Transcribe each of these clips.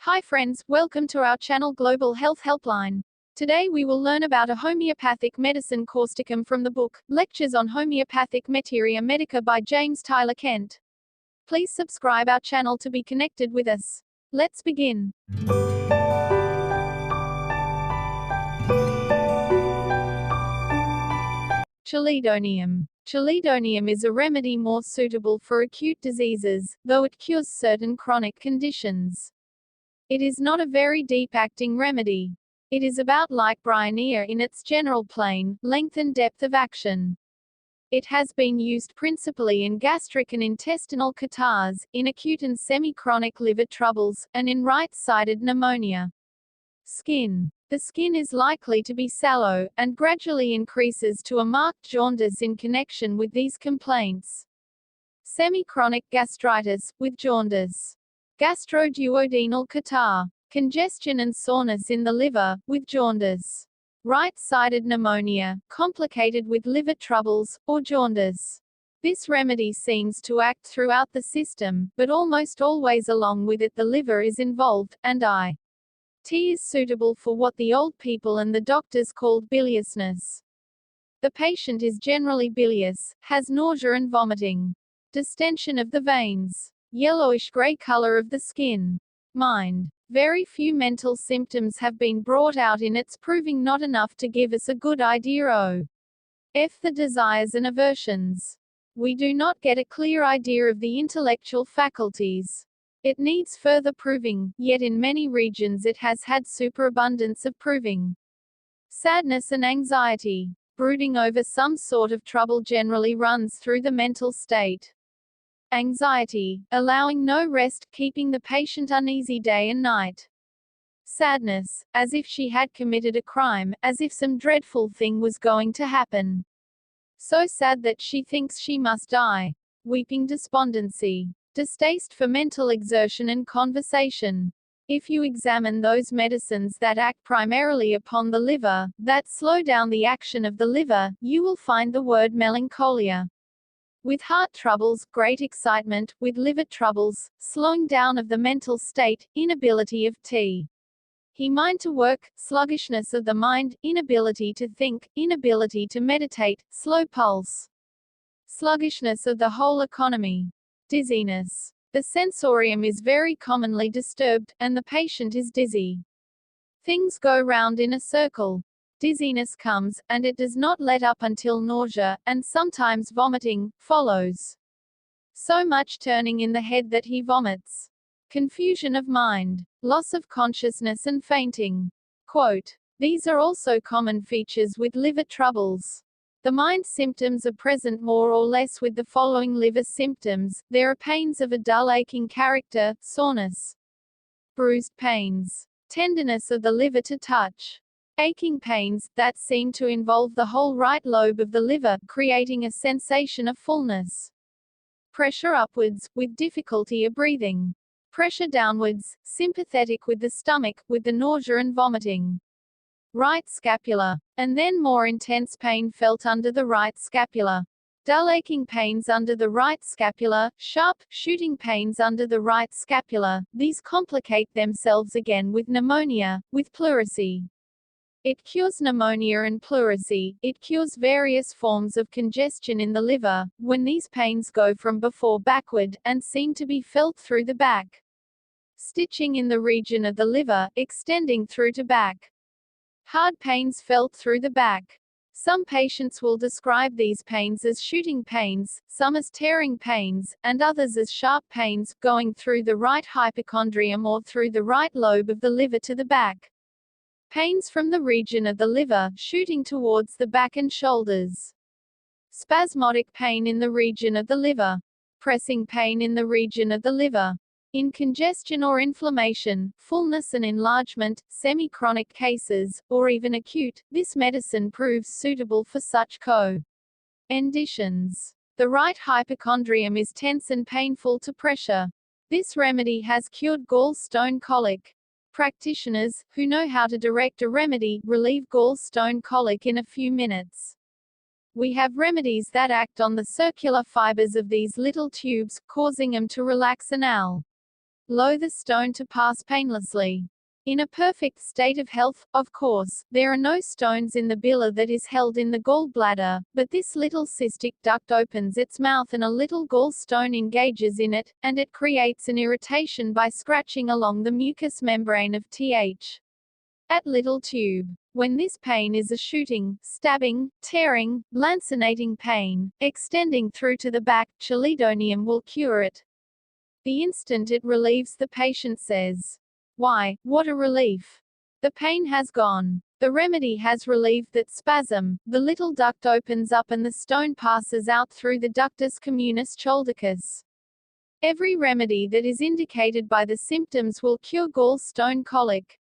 Hi friends, welcome to our channel Global Health Helpline. Today we will learn about a homeopathic medicine causticum from the book, Lectures on Homeopathic Meteria Medica by James Tyler Kent. Please subscribe our channel to be connected with us. Let's begin. Chelidonium. Chelidonium is a remedy more suitable for acute diseases, though it cures certain chronic conditions. It is not a very deep-acting remedy. It is about like Bryonia in its general plane, length and depth of action. It has been used principally in gastric and intestinal catarrhs, in acute and semi-chronic liver troubles, and in right-sided pneumonia. Skin. The skin is likely to be sallow, and gradually increases to a marked jaundice in connection with these complaints. Semi-chronic gastritis, with jaundice. Gastroduodenal catarrh. Congestion and soreness in the liver, with jaundice. Right-sided pneumonia, complicated with liver troubles, or jaundice. This remedy seems to act throughout the system, but almost always along with it the liver is involved, and it is suitable for what the old people and the doctors called biliousness. The patient is generally bilious, has nausea and vomiting. Distension of the veins. Yellowish-gray color of the skin. Mind. Very few mental symptoms have been brought out in its proving not enough to give us a good idea of the desires and aversions. We do not get a clear idea of the intellectual faculties. It needs further proving, yet in many regions it has had superabundance of proving. Sadness and anxiety. Brooding over some sort of trouble generally runs through the mental state. Anxiety, allowing no rest, keeping the patient uneasy day and night. Sadness, as if she had committed a crime, as if some dreadful thing was going to happen. So sad that she thinks she must die. Weeping despondency. Distaste for mental exertion and conversation. If you examine those medicines that act primarily upon the liver, that slow down the action of the liver, you will find the word melancholia. With heart troubles, great excitement; with liver troubles, slowing down of the mental state, inability of mind to work, sluggishness of the mind, inability to think, inability to meditate, slow pulse. Sluggishness of the whole economy. Dizziness. The sensorium is very commonly disturbed, and the patient is dizzy. Things go round in a circle. Dizziness comes, and it does not let up until nausea, and sometimes vomiting, follows. So much turning in the head that he vomits. Confusion of mind. Loss of consciousness and fainting. Quote. These are also common features with liver troubles. The mind symptoms are present more or less with the following liver symptoms. There are pains of a dull aching character, soreness, bruised pains, tenderness of the liver to touch, aching pains, that seem to involve the whole right lobe of the liver, creating a sensation of fullness. Pressure upwards, with difficulty of breathing. Pressure downwards, sympathetic with the stomach, with the nausea and vomiting. Right scapula. And then more intense pain felt under the right scapula. Dull aching pains under the right scapula, sharp, shooting pains under the right scapula. These complicate themselves again with pneumonia, with pleurisy. It cures pneumonia and pleurisy. It cures various forms of congestion in the liver, when these pains go from before backward, and seem to be felt through the back. Stitching in the region of the liver, extending through to back. Hard pains felt through the back. Some patients will describe these pains as shooting pains, some as tearing pains, and others as sharp pains, going through the right hypochondrium or through the right lobe of the liver to the back. Pains from the region of the liver, shooting towards the back and shoulders. Spasmodic pain in the region of the liver. Pressing pain in the region of the liver. In congestion or inflammation, fullness and enlargement, semi-chronic cases, or even acute, this medicine proves suitable for such conditions. The right hypochondrium is tense and painful to pressure. This remedy has cured gallstone colic. Practitioners, who know how to direct a remedy, relieve gallstone colic in a few minutes. We have remedies that act on the circular fibers of these little tubes, causing them to relax and Allow the stone to pass painlessly. In a perfect state of health, of course, there are no stones in the bile that is held in the gallbladder, but this little cystic duct opens its mouth and a little gallstone engages in it, and it creates an irritation by scratching along the mucous membrane of th. At little tube. When this pain is a shooting, stabbing, tearing, lancinating pain, extending through to the back, Chelidonium will cure it. The instant it relieves, the patient says, "Why, what a relief! The pain has gone. The remedy has relieved that spasm." The little duct opens up and the stone passes out through the ductus communis choldicus. Every remedy that is indicated by the symptoms will cure gallstone colic.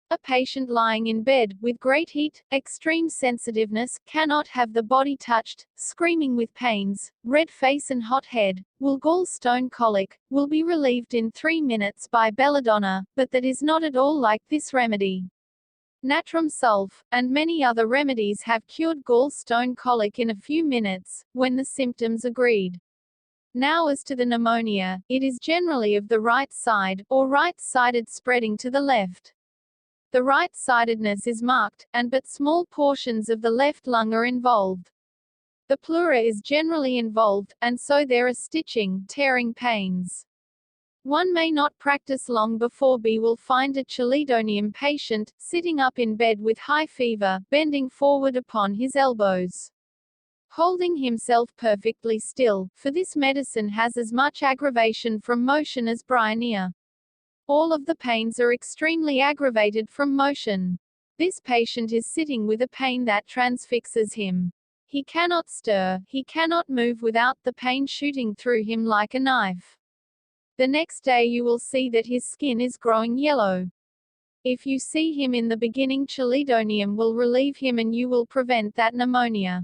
A patient lying in bed, with great heat, extreme sensitiveness, cannot have the body touched, screaming with pains, red face and hot head, will gallstone colic, will be relieved in 3 minutes by belladonna, but that is not at all like this remedy. Natrum sulph, and many other remedies have cured gallstone colic in a few minutes, when the symptoms agreed. Now as to the pneumonia, it is generally of the right side, or right-sided spreading to the left. The right-sidedness is marked, and but small portions of the left lung are involved. The pleura is generally involved, and so there are stitching, tearing pains. One may not practice long before B will find a Chelidonium patient, sitting up in bed with high fever, bending forward upon his elbows, holding himself perfectly still, for this medicine has as much aggravation from motion as bryonia. All of the pains are extremely aggravated from motion. This patient is sitting with a pain that transfixes him. He cannot stir, he cannot move without the pain shooting through him like a knife. The next day you will see that his skin is growing yellow. If you see him in the beginning, Chelidonium will relieve him and you will prevent that pneumonia.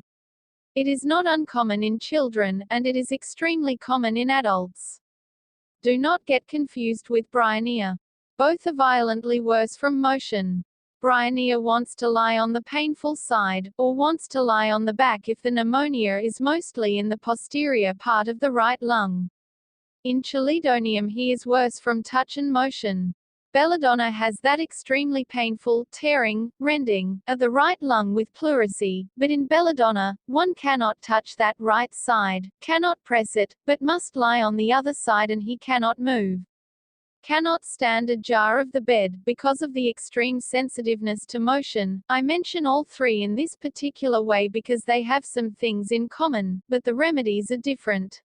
It is not uncommon in children, and it is extremely common in adults. Do not get confused with bryonia. Both are violently worse from motion. Bryonia wants to lie on the painful side, or wants to lie on the back if the pneumonia is mostly in the posterior part of the right lung. In Chelidonium he is worse from touch and motion. Belladonna has that extremely painful, tearing, rending, of the right lung with pleurisy, but in belladonna, one cannot touch that right side, cannot press it, but must lie on the other side and he cannot move. Cannot stand ajar of the bed, because of the extreme sensitiveness to motion. I mention all three in this particular way because they have some things in common, but the remedies are different.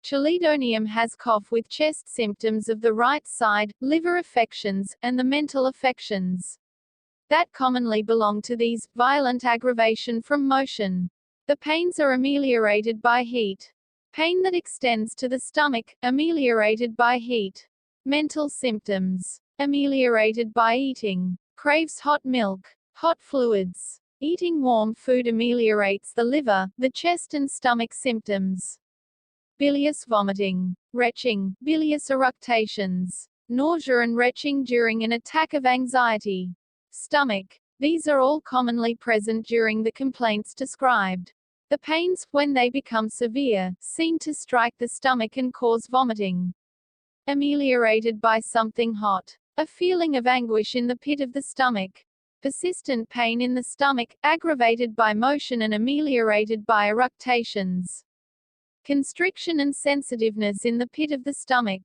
Chelidonium has cough with chest symptoms of the right side, liver affections, and the mental affections that commonly belong to these, violent aggravation from motion. The pains are ameliorated by heat. Pain that extends to the stomach, ameliorated by heat. Mental symptoms, ameliorated by eating. Craves hot milk, hot fluids. Eating warm food ameliorates the liver, the chest and stomach symptoms. Bilious vomiting, retching, bilious eructations, nausea and retching during an attack of anxiety. Stomach. These are all commonly present during the complaints described. The pains, when they become severe, seem to strike the stomach and cause vomiting. Ameliorated by something hot. A feeling of anguish in the pit of the stomach. Persistent pain in the stomach, aggravated by motion and ameliorated by eructations. Constriction and sensitiveness in the pit of the stomach.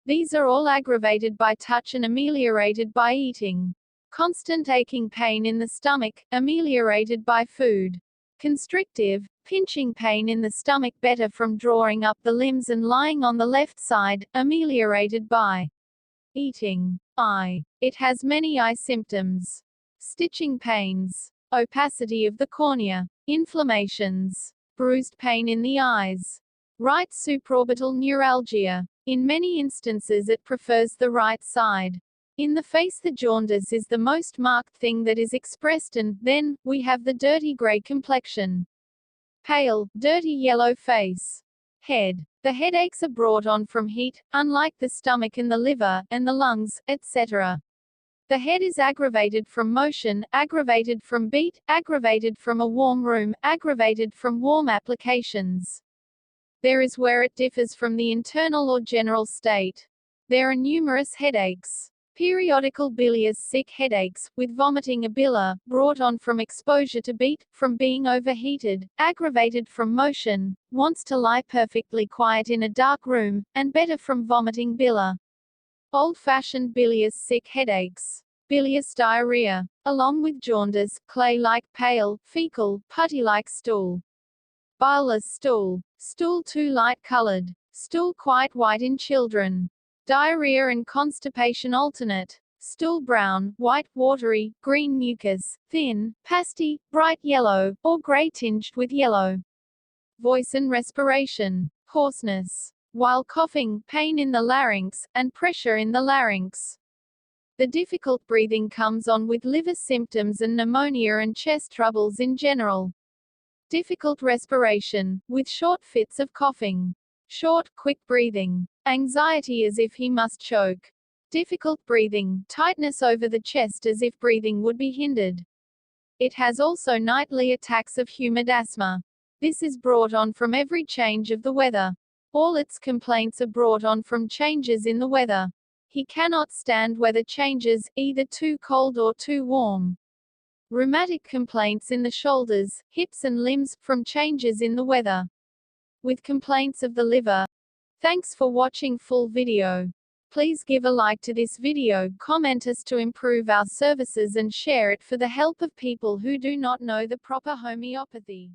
These are all aggravated by touch and ameliorated by eating. Constant aching pain in the stomach, ameliorated by food. Constrictive, pinching pain in the stomach, better from drawing up the limbs and lying on the left side, ameliorated by eating. Eye. It has many eye symptoms. Stitching pains. Opacity of the cornea. Inflammations. Bruised pain in the eyes. Right supraorbital neuralgia. In many instances it prefers the right side. In the face the jaundice is the most marked thing that is expressed, and then, we have the dirty grey complexion. Pale, dirty yellow face. Head. The headaches are brought on from heat, unlike the stomach and the liver, and the lungs, etc. The head is aggravated from motion, aggravated from beat, aggravated from a warm room, aggravated from warm applications. There is where it differs from the internal or general state. There are numerous headaches. Periodical bilious sick headaches, with vomiting abulla, brought on from exposure to beat, from being overheated, aggravated from motion, wants to lie perfectly quiet in a dark room, and better from vomiting billa. Old-fashioned bilious sick headaches. Bilious diarrhea, along with jaundice, clay-like pale, fecal, putty-like stool. Bileless stool. Stool too light-colored. Stool quite white in children. Diarrhea and constipation alternate. Stool brown, white, watery, green mucus, thin, pasty, bright yellow, or gray tinged with yellow. Voice and respiration. Hoarseness. While coughing, pain in the larynx, and pressure in the larynx. The difficult breathing comes on with liver symptoms and pneumonia and chest troubles in general. Difficult respiration, with short fits of coughing. Short, quick breathing. Anxiety as if he must choke. Difficult breathing, tightness over the chest as if breathing would be hindered. It has also nightly attacks of humid asthma. This is brought on from every change of the weather. All its complaints are brought on from changes in the weather. He cannot stand weather changes, either too cold or too warm. Rheumatic complaints in the shoulders, hips and limbs, from changes in the weather. With complaints of the liver. Thanks for watching full video. Please give a like to this video, comment us to improve our services and share it for the help of people who do not know the proper homeopathy.